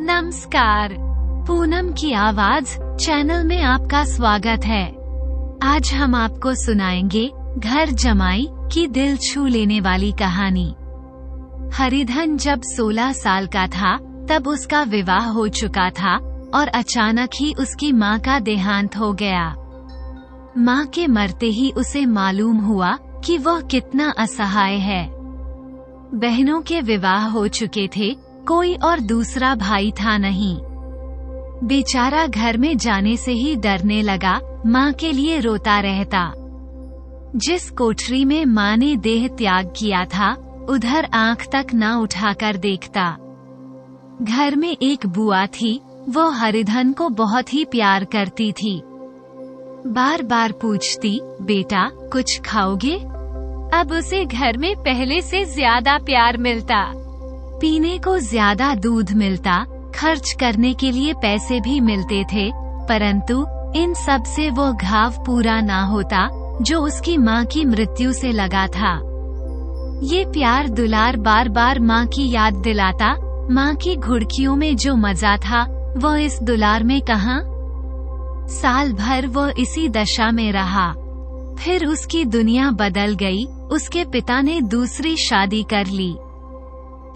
नमस्कार, पूनम की आवाज चैनल में आपका स्वागत है। आज हम आपको सुनाएंगे घर जमाई की दिल छू लेने वाली कहानी। हरिधन जब 16 साल का था तब उसका विवाह हो चुका था और अचानक ही उसकी माँ का देहांत हो गया। माँ के मरते ही उसे मालूम हुआ कि वह कितना असहाय है। बहनों के विवाह हो चुके थे, कोई और दूसरा भाई था नहीं। बेचारा घर में जाने से ही डरने लगा, माँ के लिए रोता रहता। जिस कोठरी में माँ ने देह त्याग किया था, उधर आंख तक न उठाकर देखता। घर में एक बुआ थी, वो हरिधन को बहुत ही प्यार करती थी। बार बार पूछती, बेटा कुछ खाओगे? अब उसे घर में पहले से ज्यादा प्यार मिलता, पीने को ज्यादा दूध मिलता, खर्च करने के लिए पैसे भी मिलते थे, परंतु इन सब से वो घाव पूरा ना होता जो उसकी माँ की मृत्यु से लगा था। ये प्यार दुलार बार बार माँ की याद दिलाता। माँ की घुड़कियों में जो मजा था वो इस दुलार में कहाँ। साल भर वो इसी दशा में रहा। फिर उसकी दुनिया बदल गई। उसके पिता ने दूसरी शादी कर ली।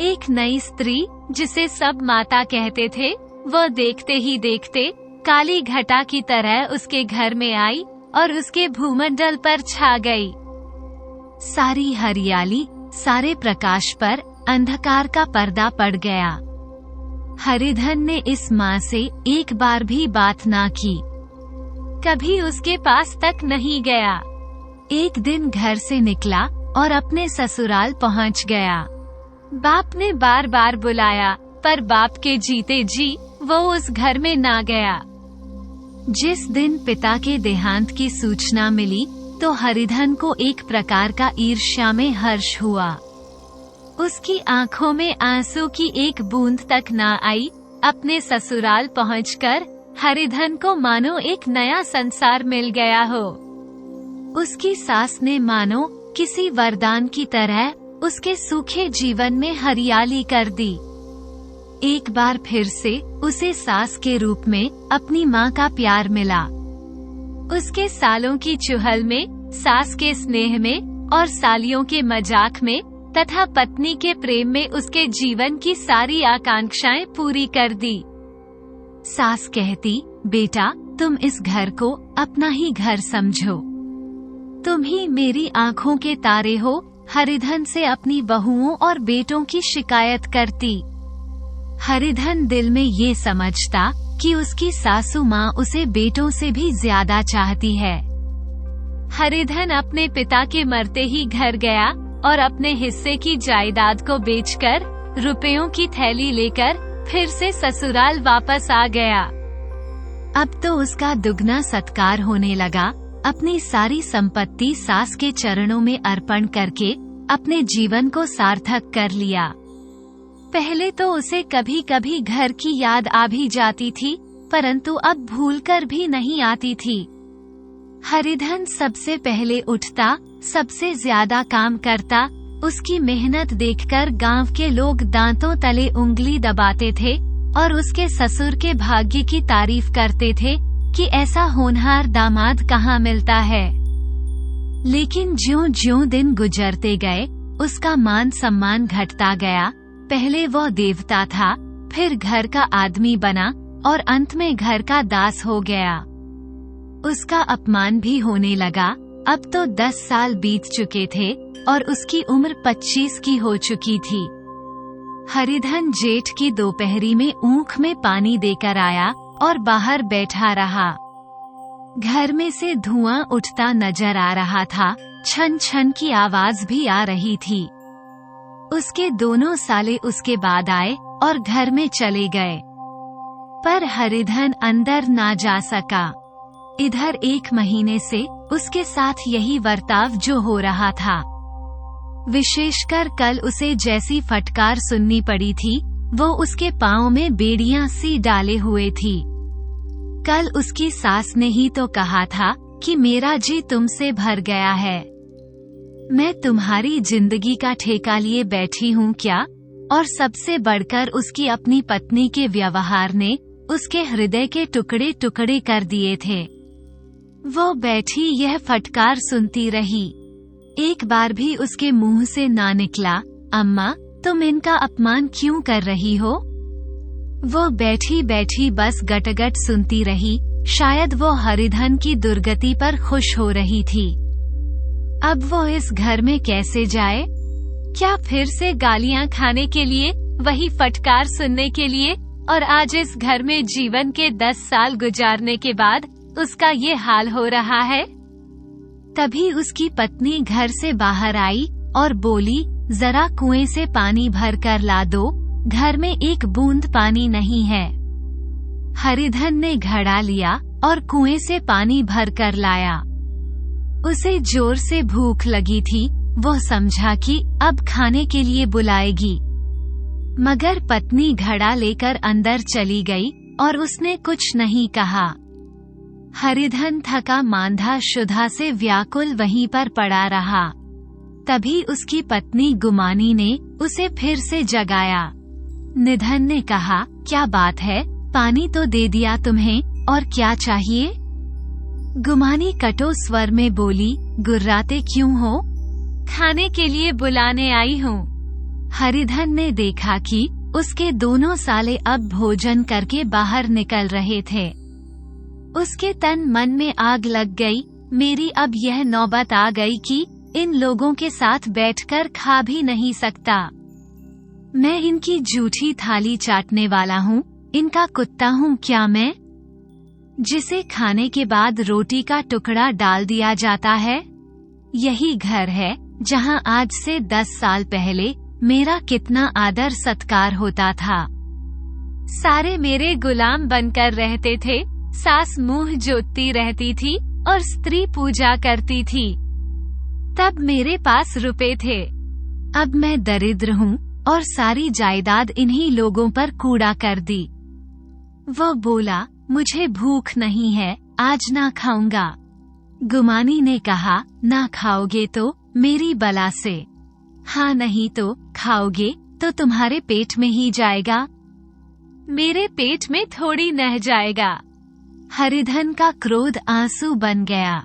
एक नई स्त्री जिसे सब माता कहते थे, वो देखते ही देखते काली घटा की तरह उसके घर में आई और उसके भूमंडल पर छा गई। सारी हरियाली, सारे प्रकाश पर अंधकार का पर्दा पड़ गया। हरिधन ने इस माँ से एक बार भी बात ना की, कभी उसके पास तक नहीं गया। एक दिन घर से निकला और अपने ससुराल पहुँच गया। बाप ने बार बार बुलाया, पर बाप के जीते जी वो उस घर में ना गया। जिस दिन पिता के देहांत की सूचना मिली तो हरिधन को एक प्रकार का ईर्ष्या में हर्ष हुआ। उसकी आंखों में आंसू की एक बूंद तक ना आई। अपने ससुराल पहुंचकर हरिधन को मानो एक नया संसार मिल गया हो। उसकी सास ने मानो किसी वरदान की तरह उसके सूखे जीवन में हरियाली कर दी। एक बार फिर से उसे सास के रूप में अपनी माँ का प्यार मिला। उसके सालों की चुहल में, सास के स्नेह में और सालियों के मजाक में तथा पत्नी के प्रेम में उसके जीवन की सारी आकांक्षाएं पूरी कर दी। सास कहती, बेटा तुम इस घर को अपना ही घर समझो, तुम ही मेरी आँखों के तारे हो। हरिधन से अपनी बहुओं और बेटों की शिकायत करती। हरिधन दिल में ये समझता कि उसकी सासू माँ उसे बेटों से भी ज्यादा चाहती है। हरिधन अपने पिता के मरते ही घर गया और अपने हिस्से की जायदाद को बेचकर रुपयों की थैली लेकर फिर से ससुराल वापस आ गया। अब तो उसका दुगना सत्कार होने लगा। अपनी सारी संपत्ति सास के चरणों में अर्पण करके अपने जीवन को सार्थक कर लिया। पहले तो उसे कभी कभी घर की याद आ भी जाती थी, परंतु अब भूलकर भी नहीं आती थी। हरिधन सबसे पहले उठता, सबसे ज्यादा काम करता। उसकी मेहनत देखकर गांव के लोग दांतों तले उंगली दबाते थे और उसके ससुर के भाग्य की तारीफ करते थे कि ऐसा होनहार दामाद कहाँ मिलता है। लेकिन ज्यों-ज्यों दिन गुजरते गए, उसका मान सम्मान घटता गया। पहले वो देवता था, फिर घर का आदमी बना और अंत में घर का दास हो गया। उसका अपमान भी होने लगा। अब तो 10 साल बीत चुके थे और उसकी उम्र 25 की हो चुकी थी। हरिधन जेठ की दोपहरी में ऊख में पानी देकर आया और बाहर बैठा रहा। घर में से धुआं उठता नजर आ रहा था, छन छन की आवाज भी आ रही थी। उसके दोनों साले उसके बाद आए और घर में चले गए, पर हरिधन अंदर ना जा सका। इधर 1 महीने से उसके साथ यही बर्ताव जो हो रहा था। विशेषकर कल उसे जैसी फटकार सुननी पड़ी थी, वो उसके पाँव में बेड़ियां सी डाले हुए थी। कल उसकी सास ने ही तो कहा था कि मेरा जी तुमसे भर गया है, मैं तुम्हारी जिंदगी का ठेका लिए बैठी हूँ क्या? और सबसे बढ़कर उसकी अपनी पत्नी के व्यवहार ने उसके हृदय के टुकड़े टुकड़े कर दिए थे। वो बैठी यह फटकार सुनती रही। एक बार भी उसके मुंह से ना निकला, अम्मा तुम इनका अपमान क्यों कर रही हो? वो बैठी बैठी बस गटगट सुनती रही। शायद वो हरिधन की दुर्गति पर खुश हो रही थी। अब वो इस घर में कैसे जाए? क्या फिर से गालियां खाने के लिए, वही फटकार सुनने के लिए? और आज इस घर में जीवन के 10 साल गुजारने के बाद उसका ये हाल हो रहा है। तभी उसकी पत्नी घर से बाहर आई और बोली, जरा कुएं से पानी भर कर ला दो, घर में एक बूंद पानी नहीं है। हरिधन ने घड़ा लिया और कुएं से पानी भर कर लाया। उसे जोर से भूख लगी थी। वो समझा कि अब खाने के लिए बुलाएगी, मगर पत्नी घड़ा लेकर अंदर चली गई और उसने कुछ नहीं कहा। हरिधन थका मांधा शुदा से व्याकुल वहीं पर पड़ा रहा। तभी उसकी पत्नी गुमानी ने उसे फिर से जगाया। निधन ने कहा, क्या बात है, पानी तो दे दिया तुम्हें, और क्या चाहिए? गुमानी कटु स्वर में बोली, गुर्राते क्यों हो? खाने के लिए बुलाने आई हूँ। हरिधन ने देखा कि उसके दोनों साले अब भोजन करके बाहर निकल रहे थे। उसके तन मन में आग लग गई। मेरी अब यह नौबत आ गई कि इन लोगों के साथ बैठकर खा भी नहीं सकता। मैं इनकी जूठी थाली चाटने वाला हूँ, इनका कुत्ता हूँ क्या मैं, जिसे खाने के बाद रोटी का टुकड़ा डाल दिया जाता है? यही घर है जहाँ आज से 10 साल पहले मेरा कितना आदर सत्कार होता था। सारे मेरे गुलाम बनकर रहते थे। सास मुंह जोतती रहती थी और स्त्री पूजा करती थी। तब मेरे पास रुपए थे। अब मैं दरिद्र हूँ और सारी जायदाद इन्हीं लोगों पर कूड़ा कर दी। वो बोला, मुझे भूख नहीं है, आज ना खाऊंगा। गुमानी ने कहा, ना खाओगे तो मेरी बला से, हाँ नहीं तो खाओगे तो तुम्हारे पेट में ही जाएगा, मेरे पेट में थोड़ी नह जाएगा। हरिधन का क्रोध आंसू बन गया।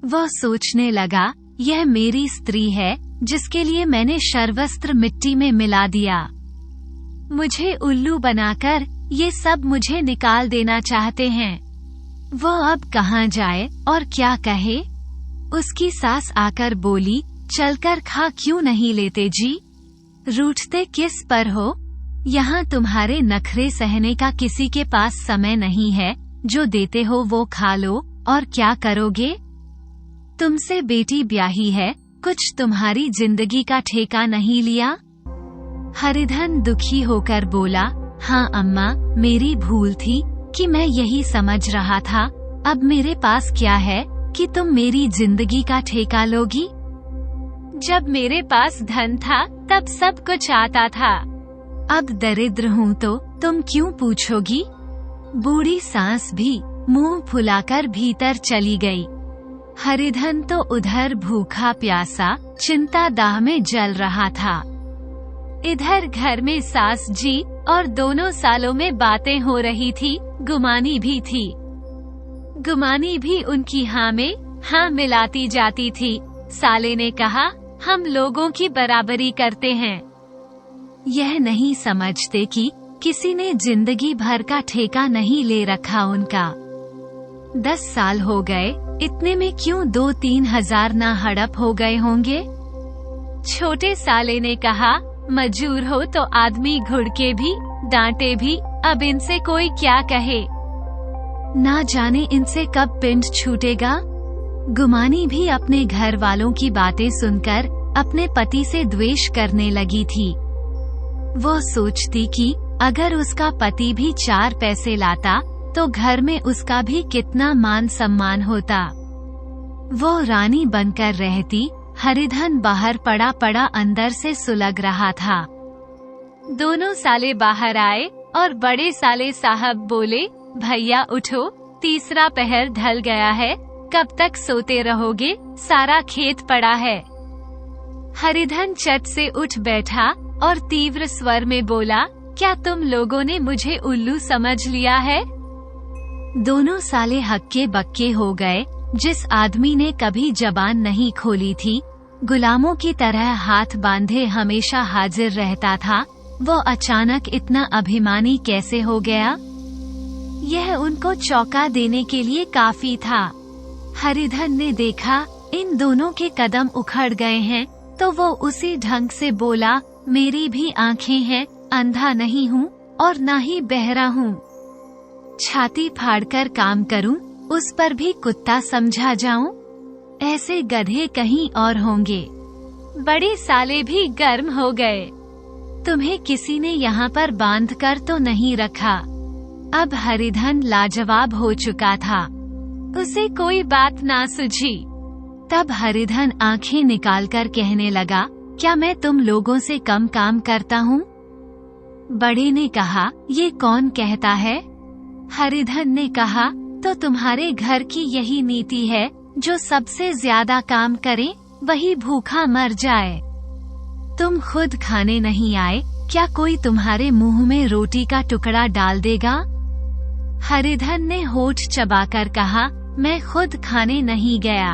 वो सोचने लगा, यह मेरी स्त्री है जिसके लिए मैंने शर्वस्त्र मिट्टी में मिला दिया। मुझे उल्लू बनाकर ये सब मुझे निकाल देना चाहते हैं। वो अब कहाँ जाए और क्या कहे? उसकी सास आकर बोली, चलकर खा क्यों नहीं लेते जी? रूठते किस पर हो? यहाँ तुम्हारे नखरे सहने का किसी के पास समय नहीं है। जो देते हो वो खा लो, और क्या करोगे? तुमसे बेटी ब्याही है, कुछ तुम्हारी जिंदगी का ठेका नहीं लिया? हरिधन दुखी होकर बोला, हाँ अम्मा, मेरी भूल थी कि मैं यही समझ रहा था। अब मेरे पास क्या है कि तुम मेरी जिंदगी का ठेका लोगी? जब मेरे पास धन था तब सब कुछ आता था। अब दरिद्र हूँ तो तुम क्यों पूछोगी? बूढ़ी सास भी मुंह फुलाकर भीतर चली गई। हरिधन तो उधर भूखा प्यासा चिंता दाह में जल रहा था। इधर घर में सास जी और दोनों सालों में बातें हो रही थी। गुमानी भी थी। गुमानी भी उनकी हाँ में हाँ मिलाती जाती थी। साले ने कहा, हम लोगों की बराबरी करते हैं। यह नहीं समझते कि किसी ने जिंदगी भर का ठेका नहीं ले रखा उनका। 10 साल हो गए, इतने में क्यों 2-3 हजार ना हड़प हो गए होंगे? छोटे साले ने कहा, मजूर हो तो आदमी घुड़के भी, डांटे भी, अब इनसे कोई क्या कहे। ना जाने इनसे कब पिंड छूटेगा। गुमानी भी अपने घर वालों की बातें सुनकर अपने पति से द्वेष करने लगी थी। वो सोचती कि अगर उसका पति भी 4 पैसे लाता तो घर में उसका भी कितना मान सम्मान होता। वो रानी बनकर रहती। हरिधन बाहर पड़ा पड़ा अंदर से सुलग रहा था। दोनों साले बाहर आए और बड़े साले साहब बोले, भैया उठो, तीसरा पहर ढल गया है, कब तक सोते रहोगे, सारा खेत पड़ा है। हरिधन चट से उठ बैठा और तीव्र स्वर में बोला, क्या तुम लोगों ने मुझे उल्लू समझ लिया है? दोनों साले हक्के बक्के हो गए। जिस आदमी ने कभी जबान नहीं खोली थी, गुलामों की तरह हाथ बांधे हमेशा हाजिर रहता था, वो अचानक इतना अभिमानी कैसे हो गया? यह उनको चौंका देने के लिए काफी था। हरिधन ने देखा इन दोनों के कदम उखड़ गए हैं, तो वो उसी ढंग से बोला, मेरी भी आंखें हैं, अंधा नहीं हूँ और ना ही बहरा हूँ। छाती फाड़कर काम करूँ, उस पर भी कुत्ता समझा जाऊं? ऐसे गधे कहीं और होंगे। बड़े साले भी गर्म हो गए। तुम्हें किसी ने यहाँ पर बांध कर तो नहीं रखा? अब हरिधन लाजवाब हो चुका था, उसे कोई बात ना सूझी। तब हरिधन आंखें निकालकर कहने लगा, क्या मैं तुम लोगों से कम काम करता हूँ? बड़े ने कहा, ये कौन कहता है? हरिधन ने कहा, तो तुम्हारे घर की यही नीति है, जो सबसे ज्यादा काम करे वही भूखा मर जाए। तुम खुद खाने नहीं आए, क्या कोई तुम्हारे मुंह में रोटी का टुकड़ा डाल देगा? हरिधन ने होठ चबाकर कहा, मैं खुद खाने नहीं गया।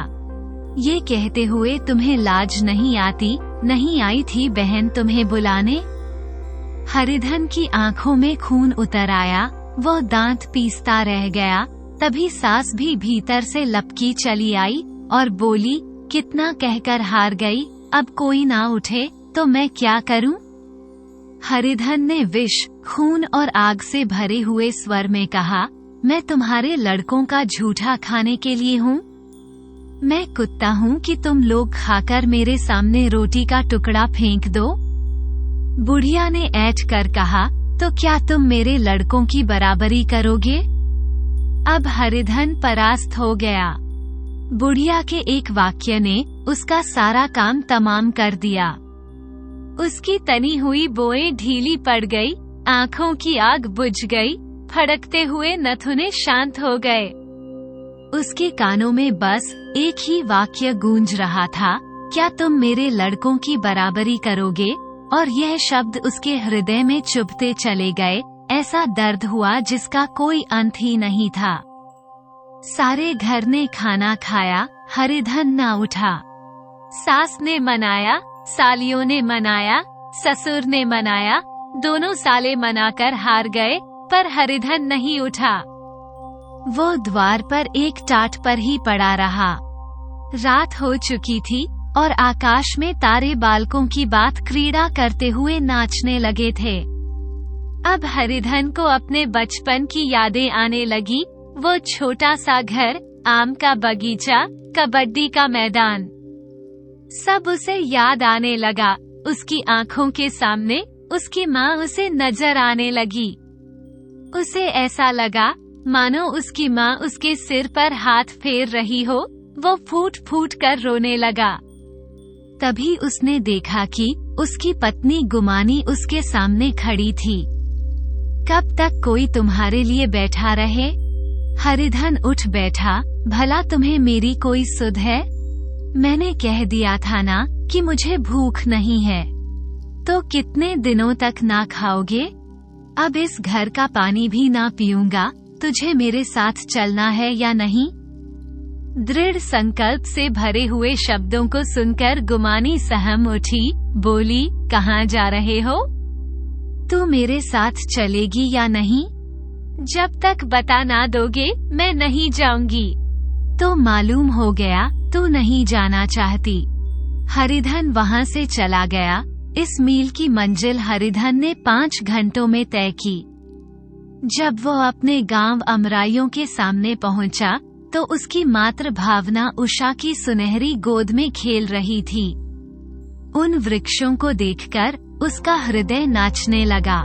ये कहते हुए तुम्हें लाज नहीं आती? नहीं आई थी बहन तुम्हें बुलाने? हरिधन की आंखों में खून उतर आया, वो दांत पीसता रह गया। तभी सास भी भीतर से लपकी चली आई और बोली, कितना कहकर हार गई, अब कोई ना उठे तो मैं क्या करूं? हरिधन ने विष, खून और आग से भरे हुए स्वर में कहा, मैं तुम्हारे लड़कों का झूठा खाने के लिए हूँ? मैं कुत्ता हूँ कि तुम लोग खाकर मेरे सामने रोटी का टुकड़ा फेंक दो? बुढ़िया ने ऐठ कर कहा, तो क्या तुम मेरे लड़कों की बराबरी करोगे? अब हरिधन परास्त हो गया। बुढ़िया के एक वाक्य ने उसका सारा काम तमाम कर दिया। उसकी तनी हुई बोएं ढीली पड़ गई, आंखों की आग बुझ गई, फड़कते हुए नथुने शांत हो गए। उसके कानों में बस एक ही वाक्य गूंज रहा था, क्या तुम मेरे लड़कों की बराबरी करोगे? और यह शब्द उसके हृदय में चुभते चले गए। ऐसा दर्द हुआ जिसका कोई अंत ही नहीं था। सारे घर ने खाना खाया, हरिधन ना उठा। सास ने मनाया, सालियों ने मनाया, ससुर ने मनाया, दोनों साले मनाकर हार गए, पर हरिधन नहीं उठा। वो द्वार पर एक टाट पर ही पड़ा रहा। रात हो चुकी थी और आकाश में तारे बालकों की बात क्रीड़ा करते हुए नाचने लगे थे। अब हरिधन को अपने बचपन की यादें आने लगी। वो छोटा सा घर, आम का बगीचा, कबड्डी का मैदान, सब उसे याद आने लगा। उसकी आंखों के सामने उसकी माँ उसे नजर आने लगी। उसे ऐसा लगा मानो उसकी माँ उसके सिर पर हाथ फेर रही हो। वो फूट फूट कर रोने लगा। तभी उसने देखा कि उसकी पत्नी गुमानी उसके सामने खड़ी थी। कब तक कोई तुम्हारे लिए बैठा रहे? हरिधन उठ बैठा, भला तुम्हें मेरी कोई सुध है? मैंने कह दिया था ना कि मुझे भूख नहीं है। तो कितने दिनों तक ना खाओगे? अब इस घर का पानी भी ना पीऊंगा। तुझे मेरे साथ चलना है या नहीं? दृढ़ संकल्प से भरे हुए शब्दों को सुनकर गुमानी सहम उठी, बोली, कहाँ जा रहे हो? तू मेरे साथ चलेगी या नहीं? जब तक बता ना दोगे मैं नहीं जाऊंगी। तो मालूम हो गया तू नहीं जाना चाहती। हरिधन वहाँ से चला गया। इस मील की मंजिल हरिधन ने 5 घंटों में तय की। जब वो अपने गांव अमराइयों के सामने पहुंचा, तो उसकी मातृ भावना उषा की सुनहरी गोद में खेल रही थी। उन वृक्षों को देखकर उसका हृदय नाचने लगा।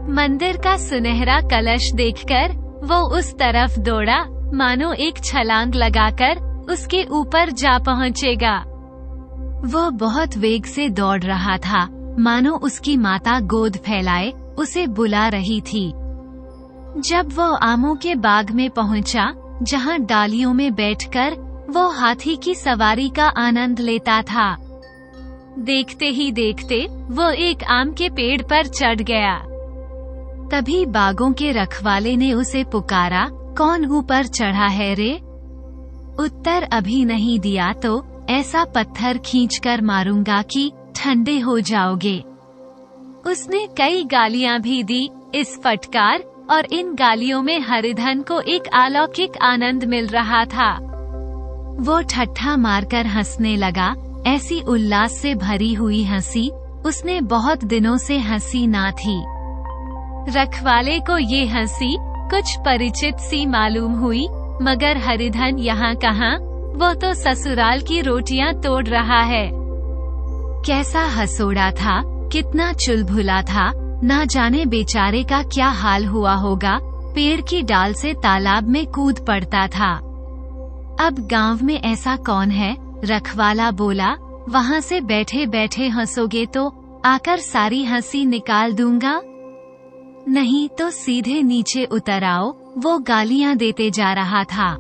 मंदिर का सुनहरा कलश देखकर वो उस तरफ दौड़ा, मानो एक छलांग लगाकर उसके ऊपर जा पहुंचेगा। वो बहुत वेग से दौड़ रहा था, मानो उसकी माता गोद फैलाए उसे बुला रही थी। जब वो आमों के बाग में पहुंचा, जहां डालियों में बैठकर वो हाथी की सवारी का आनंद लेता था, देखते ही देखते वो एक आम के पेड़ पर चढ़ गया। तभी बागों के रखवाले ने उसे पुकारा, कौन ऊपर चढ़ा है रे? उत्तर अभी नहीं दिया तो ऐसा पत्थर खींचकर मारूंगा कि ठंडे हो जाओगे। उसने कई गालियां भी दी। इस फटकार और इन गालियों में हरिधन को एक अलौकिक आनंद मिल रहा था। वो ठट्ठा मारकर हंसने लगा। ऐसी उल्लास से भरी हुई हंसी उसने बहुत दिनों से हंसी ना थी। रखवाले को ये हंसी कुछ परिचित सी मालूम हुई, मगर हरिधन यहाँ कहाँ, वो तो ससुराल की रोटियां तोड़ रहा है। कैसा हंसोड़ा था, कितना चुलबुला था, ना जाने बेचारे का क्या हाल हुआ होगा। पेड़ की डाल से तालाब में कूद पड़ता था। अब गांव में ऐसा कौन है? रखवाला बोला, वहाँ से बैठे बैठे हंसोगे तो आकर सारी हंसी निकाल दूंगा, नहीं तो सीधे नीचे उतर आओ। वो गालियां देते जा रहा था।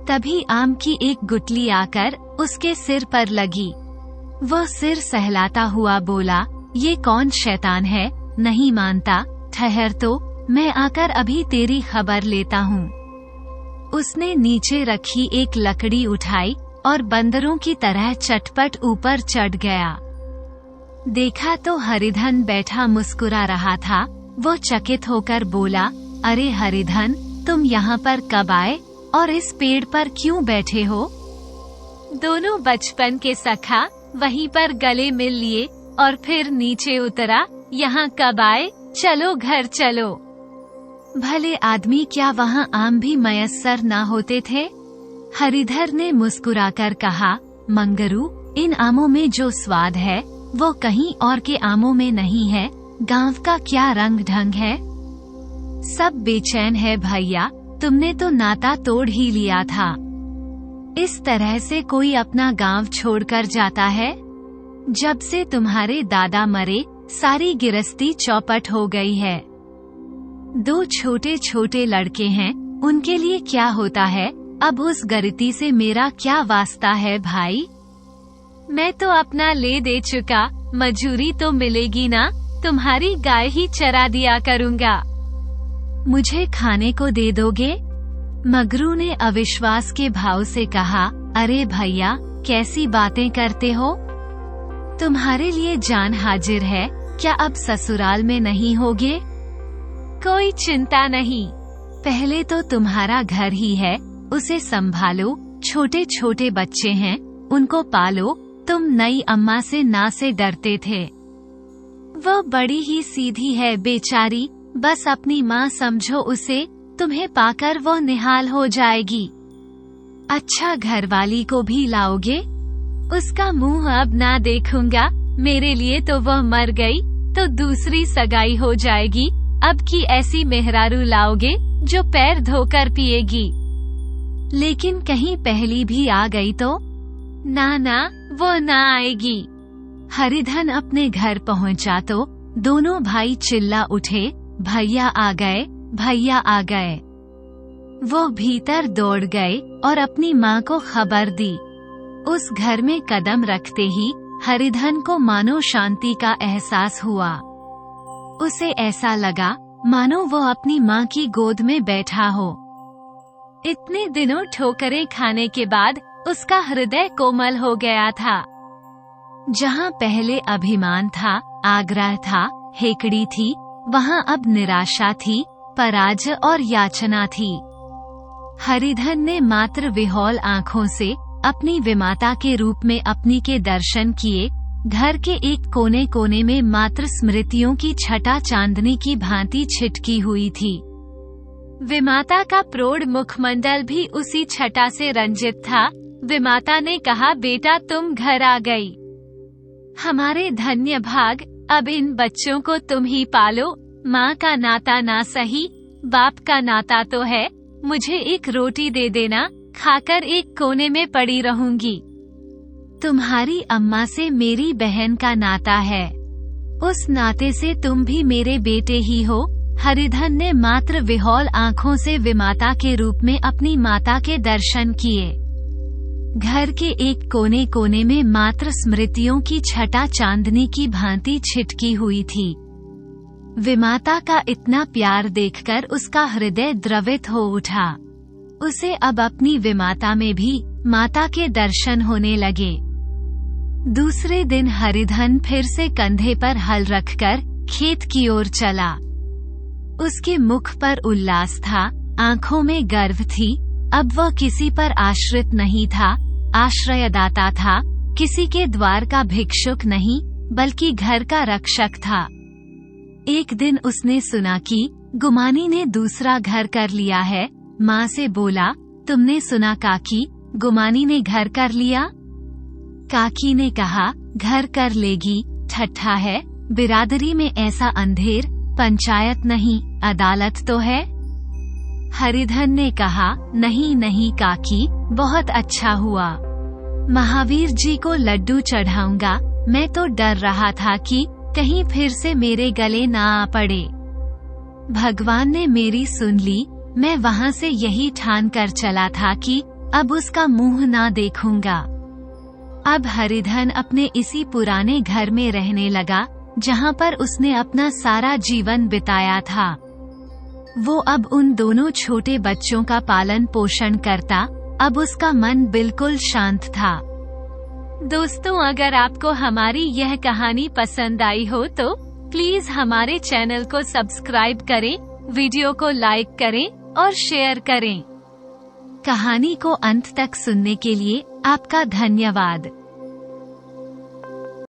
तभी आम की एक गुठली आकर उसके सिर पर लगी। वो सिर सहलाता हुआ बोला, ये कौन शैतान है? नहीं मानता, ठहर तो, मैं आकर अभी तेरी खबर लेता हूँ। उसने नीचे रखी एक लकड़ी उठाई और बंदरों की तरह चटपट ऊपर चढ़ गया। देखा तो हरिधन बैठा मुस्कुरा रहा था। वो चकित होकर बोला, अरे हरिधन, तुम यहाँ पर कब आए और इस पेड़ पर क्यों बैठे हो? दोनों बचपन के सखा वहीं पर गले मिल लिए और फिर नीचे उतरा। यहाँ कब आए? चलो घर चलो। भले आदमी, क्या वहाँ आम भी मयस्सर ना होते थे? हरिधर ने मुस्कुराकर कहा, मंगरू, इन आमों में जो स्वाद है वो कहीं और के आमों में नहीं है। गांव का क्या रंग ढंग है, सब बेचैन है भैया। तुमने तो नाता तोड़ ही लिया था। इस तरह से कोई अपना गांव छोड़कर जाता है? जब से तुम्हारे दादा मरे सारी गिरस्ती चौपट हो गई है। 2 छोटे छोटे लड़के हैं, उनके लिए क्या होता है? अब उस गरिती से मेरा क्या वास्ता है भाई? मैं तो अपना ले दे चुका, मजूरी तो मिलेगी ना? तुम्हारी गाय ही चरा दिया करूँगा। मुझे खाने को दे दोगे? मगरू ने अविश्वास के भाव से कहा, अरे भैया, कैसी बातें करते हो? तुम्हारे लिए जान हाजिर है, क्या अब ससुराल में नहीं होगे? कोई चिंता नहीं, पहले तो तुम्हारा घर ही है, उसे संभालो। छोटे छोटे बच्चे हैं, उनको पालो। तुम नई अम्मा से ना से डरते थे। वो बड़ी ही सीधी है बेचारी, बस अपनी माँ समझो उसे। तुम्हें पाकर वो निहाल हो जाएगी। अच्छा, घरवाली को भी लाओगे? उसका मुंह अब ना देखूंगा। मेरे लिए तो वह मर गई, तो दूसरी सगाई हो जाएगी। अब की ऐसी मेहरारू लाओगे जो पैर धोकर पिएगी। लेकिन कहीं पहली भी आ गई तो? ना ना, वो ना आएगी। हरिधन अपने घर पहुंचा तो दोनों भाई चिल्ला उठे, भैया आ गए, भैया आ गए। वो भीतर दौड़ गए और अपनी माँ को खबर दी। उस घर में कदम रखते ही हरिधन को मानो शांति का एहसास हुआ। उसे ऐसा लगा मानो वो अपनी माँ की गोद में बैठा हो। इतने दिनों ठोकरें खाने के बाद उसका हृदय कोमल हो गया था। जहाँ पहले अभिमान था, आग्रह था, हेकड़ी थी, वहाँ अब निराशा थी, पराजय और याचना थी। हरिधन ने मात्र विह्वल आँखों से अपनी विमाता के रूप में अपनी के दर्शन किए। घर के एक कोने कोने में मात्र स्मृतियों की छटा चांदनी की भांति छिटकी हुई थी। विमाता का प्रौढ़ मुखमंडल भी उसी छटा से रंजित था। विमाता ने कहा, बेटा तुम घर आ गई। हमारे धन्य भाग, अब इन बच्चों को तुम ही पालो। माँ का नाता ना सही, बाप का नाता तो है। मुझे एक रोटी दे देना, खाकर एक कोने में पड़ी रहूंगी। तुम्हारी अम्मा से मेरी बहन का नाता है, उस नाते से तुम भी मेरे बेटे ही हो। हरिधन ने मात्र विह्वल आँखों से विमाता के रूप में अपनी माता के दर्शन किए। घर के एक कोने कोने में मात्र स्मृतियों की छटा चांदनी की भांति छिटकी हुई थी। विमाता का इतना प्यार देखकर उसका हृदय द्रवित हो उठा। उसे अब अपनी विमाता में भी माता के दर्शन होने लगे। दूसरे दिन हरिधन फिर से कंधे पर हल रखकर खेत की ओर चला। उसके मुख पर उल्लास था, आंखों में गर्व थी। अब वह किसी पर आश्रित नहीं था, आश्रयदाता था, किसी के द्वार का भिक्षुक नहीं, बल्कि घर का रक्षक था। एक दिन उसने सुना कि गुमानी ने दूसरा घर कर लिया है। माँ से बोला, तुमने सुना काकी, गुमानी ने घर कर लिया? काकी ने कहा, घर कर लेगी, ठट्ठा है, बिरादरी में ऐसा अंधेर, पंचायत नहीं, अदालत तो है। हरिधन ने कहा, नहीं नहीं काकी, बहुत अच्छा हुआ। महावीर जी को लड्डू चढ़ाऊंगा। मैं तो डर रहा था कि कहीं फिर से मेरे गले ना आ पड़े। भगवान ने मेरी सुन ली। मैं वहाँ से यही ठान कर चला था कि अब उसका मुंह ना देखूंगा। अब हरिधन अपने इसी पुराने घर में रहने लगा, जहाँ पर उसने अपना सारा जीवन बिताया था। वो अब उन दोनों छोटे बच्चों का पालन पोषण करता। अब उसका मन बिल्कुल शांत था। दोस्तों, अगर आपको हमारी यह कहानी पसंद आई हो तो प्लीज हमारे चैनल को सब्सक्राइब करें, वीडियो को लाइक करें और शेयर करें। कहानी को अंत तक सुनने के लिए आपका धन्यवाद।